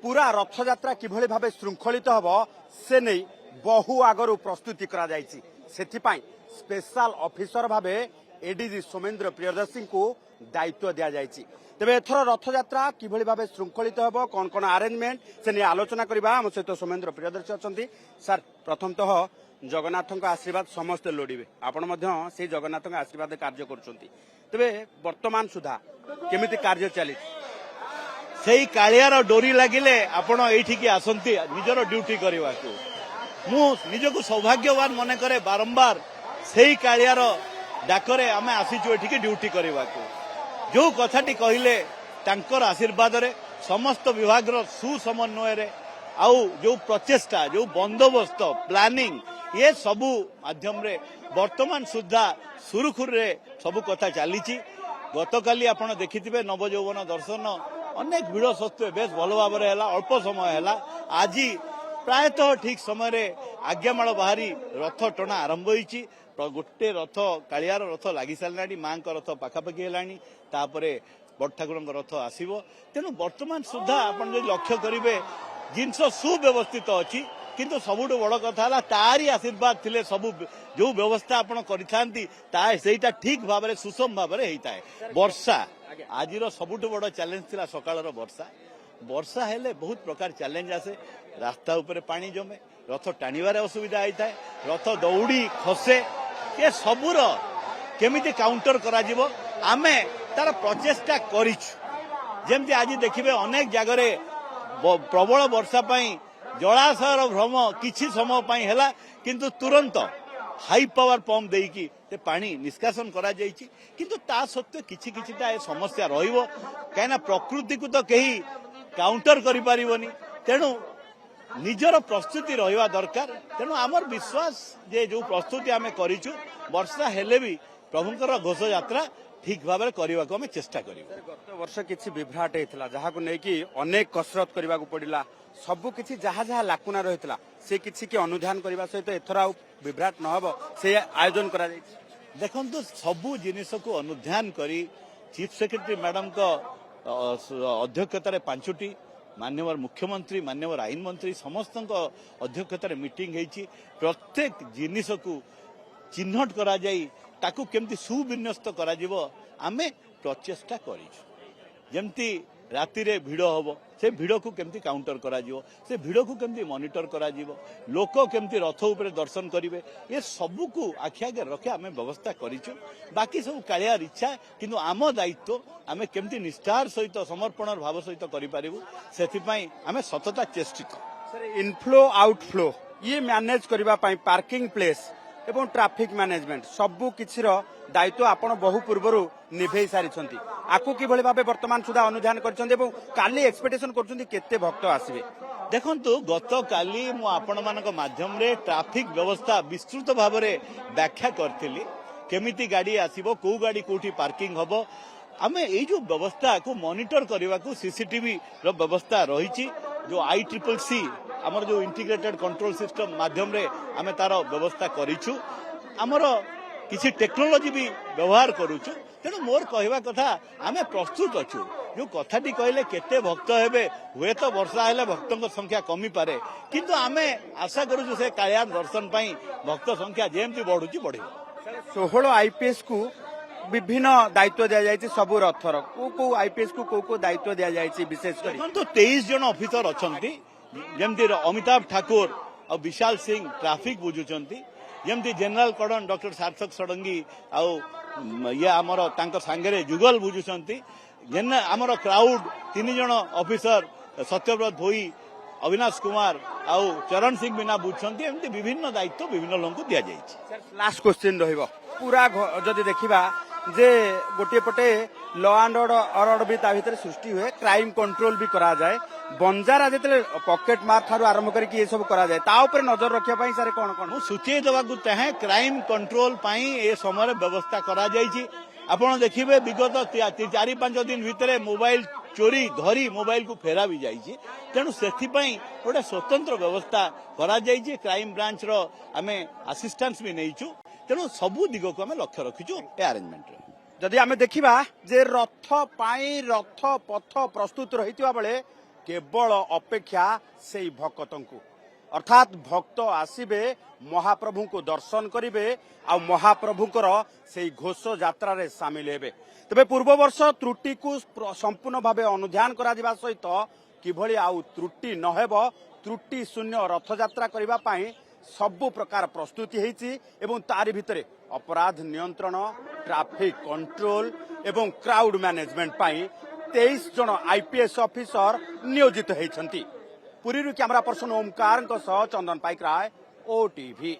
पूरा रथयात्रा किभली भाव श्रृंखलित हम से नहीं बहु आगु प्रस्तुति करा जायछि। सेथिपाई स्पेशल ऑफिसर भाव एडीजी सोमेन्द्र प्रियदर्शी को दायित्व दि जायछि। तेबे एथर रथयात्रा किभली भाव श्रृंखलित हम कौन कौन अरेंजमेंट से नहीं आलोचना करबा। आम सहित सोमेन्द्र प्रियदर्शी अछंती। सर प्रथमतः जगन्नाथ आशीर्वाद समस्ते लोड़े आपण से जगन्नाथ आशीर्वाद कार्य करुछंती। तेबे वर्तमान सुधा केमिति कार्य चली सेई कालियार डोरी लगिले आपण एठिकी आसंती निजर ड्यूटी करने को मु निजको सौभाग्यवान मन करे। बारंबार सेई कालियार डाकरे आमे आसीचु एठिकी ड्यूटी करने को। जो कथाटी कहले तांकर आशीर्वाद रे समस्त विभाग सुसमन्वय रे आउ जो प्रचेष्टा जो बंदोबस्त प्लानिंग ये सबू माध्यम रे वर्तमान सुधा सुरुखुर रे सबू कथा चली। गतकाली आपण देखिथिबे नवयौवन दर्शन अनेक भिड़ सत्वे बेस भल भाव अल्प समय है। आज प्रायतः ठीक समय आज्ञामाल बाहरी रथ टणा आरंभ होईची। गोटे रथ कालियार रथ लगी सारा माँ रथ पाखापाखि है बड़ ठाकुर रथ आसो। तेणु वर्तमान सुधा आप लक्ष्य करेंगे जिनस सुव्यवस्थित अच्छी किंतु सबुठ बड़ कथा तारी आशीर्वाद थिले सबू जो व्यवस्था आपण करिथांती ठीक भाव में सुषम भाव में होता है। वर्षा आज सबुठ बड़ चैलेंज थिला सकाळर वर्षा। वर्षा हेले बहुत प्रकार चैलेंज आसे। रास्ता उपरे पानी जमे रथ टाणीबार असुविधा होता है। रथ दौड़ी खसे ये सबूर केमिति काउंटर करा जिवो आमे तार प्रचेष्टा करिछु। जेमति आज देखिबे अनेक जगह प्रबल वर्षा पाई जलाशयर भ्रम किछि समय पाई हैला किंतु तुरंत हाई पावर पंप देकी ते पानी निष्कासन करा जायछि। किंतु ता सत्वे किछि किछिटा ए समस्या रहिबो कायना प्रकृति को तो कहीं काउंटर करि परिबोनी। तेणु निजर प्रस्तुति रहिबा दरकार। तेणु आमर विश्वास जे जो प्रस्तुति आमे करिछु वर्षा हेले भी प्रभुंकर घोष यात्रा ठीक भाव में करने को चेष्टा करूँ। गत वर्ष किसी विभ्राट होता जहाँ को लेकिन अनेक कसरत करने को पड़ा सबू किसी जहाँ जहाँ लाकुना रही से किसी के अनुधान करने सहित एथर आ विभ्राट न हो से आयोजन करा देखु सबू जिनिस को अनुधान करी चीफ सेक्रेटरी मैडम को अध्यक्षतार 5टी माननीय मुख्यमंत्री माननीय आईन मंत्री समस्त अध्यक्षतार मीटिंग होती। प्रत्येक जिनिस को चिन्हट करा जाई ताकू केमती सुविन्यस्त करा जिवो आमे प्रचेष्टा करिछु। जेमती राति रे भिड़ होबो से भिड़ को केमती काउंटर करा जिवो से भिड़ को केमती मॉनिटर करा जिवो लोक केमती रथ ऊपर दर्शन करिवे ये सबू को आखि आगे रखे आमे व्यवस्था करिछु। बाकी सब कालियार इच्छा किंतु आम दायित्व आमे केमती निष्ठार सहित समर्पण भाव सहित करि पारिबु सेथि पई आमे सतता चेष्टित। सर इनफ्लो आउटफ्लो ये मैनेज करबा पई पार्किंग प्लेस एवं ट्रैफिक मैनेजमेंट सबू किछिर दायित्व आपण बहु पूर्व निभे सारी आकु किभली भाबे वर्तमान सुधा अनुधान करछन्ते एवं काली एक्सपेक्टेशन करछन्ते केते भक्त आसीबे। देखंतु गत काली मु आपण मानक माध्यम रे ट्रैफिक व्यवस्था विस्तृत भाव में व्याख्या करथिली केमिति गाड़ी आसीबो को गाड़ी कोठी पार्किंग हबो आमे ए जो व्यवस्था को मॉनिटर करबा को सीसीटीवी रो व्यवस्था रहिछि। जो ICCC आमर जो इंटीग्रेटेड कंट्रोल सिस्टम माध्यम रे आमे तार व्यवस्था करिछु। आमर किसी टेक्नोलोजी भी व्यवहार करूछु। तेणु मोर कहवा कथा आमे प्रस्तुत अच्छु। जो कथाटी कहले केते भक्त हेबे हुए तो वर्षा हेले भक्तों संख्या कमी पारे किंतु आमे आशा करूछु से कालियार दर्शन पाई भक्त संख्या जेमती बढ़ुची बढ़िबो। 16 IPS को विभिन्न दायित्व दि जाए सबू रथर को IPS को दायित्व दि जाए विशेष कर तो 23 जन ऑफिसर अच्छा जमती अमिताभ ठाकुर और विशाल सिंह ट्राफिक बुझुंट जमती जनरल कर्डन डॉक्टर सार्थक षडंगी ये आमर सांगे जुगल बुझुंट आमर क्राउड 3 जन ऑफिसर सत्यव्रत भोई अविनाश कुमार आउ चरण सिंह मीना बुझुंट एमती विभिन्न दायित्व विभिन्न लोक दि जाए। लास्ट क्वेश्चन रहिबो पूरा जदि देखिबा जे गोटे पटे लॉ एंड ऑर्डर भी ता भीतर सृष्टि हुए क्राइम कंट्रोल भी करा जाए बंजारा जेते पॉकेट मार थारु आरंभ करके ये सब करा जाए ता ऊपर नजर रखिया पई सारे कोन कोन सूचय देवा को चाहे क्राइम कंट्रोल पई ए समय व्यवस्था करा जायछि। आपण देखिबे विगत 4-5 दिन भितर मोबाइल चोरी धरी मोबाइल को फेरा भी जाइए। तेणु से गोटे स्वतंत्र व्यवस्था करा जाइए। क्राइम ब्रांच रो आमे असिस्टेंस भी नहींचु। तेणु सबू दिग को आमे लक्ष्य रखिचु ए अरेंजमेंट। जदि आमे देखिबा जे रथ पाई रथ पथ प्रस्तुत रहितबा बेले केवल अपेक्षा से भक्तों अर्थात भक्त आसबे महाप्रभु को दर्शन करेंगे आ महाप्रभुकर से घोष यात्रा रे सामिल हेबे। तबे पूर्व वर्ष त्रुटि को संपूर्ण भाव अनुध्यान करा जिबा सहित किभली आउ त्रुटि नहेब त्रुटि शून्य रथयात्रा करबा पई सबु प्रकार प्रस्तुति हेछि एवं तारि भितरे अपराध नियंत्रण ट्रैफिक कंट्रोल एवं क्राउड मैनेजमेंट पई 23 जन आईपीएस ऑफिसर नियोजित होइछन्ति। पुरी कैमरा पर्सन ओमकार चंदन पाइकराय ओटीवी।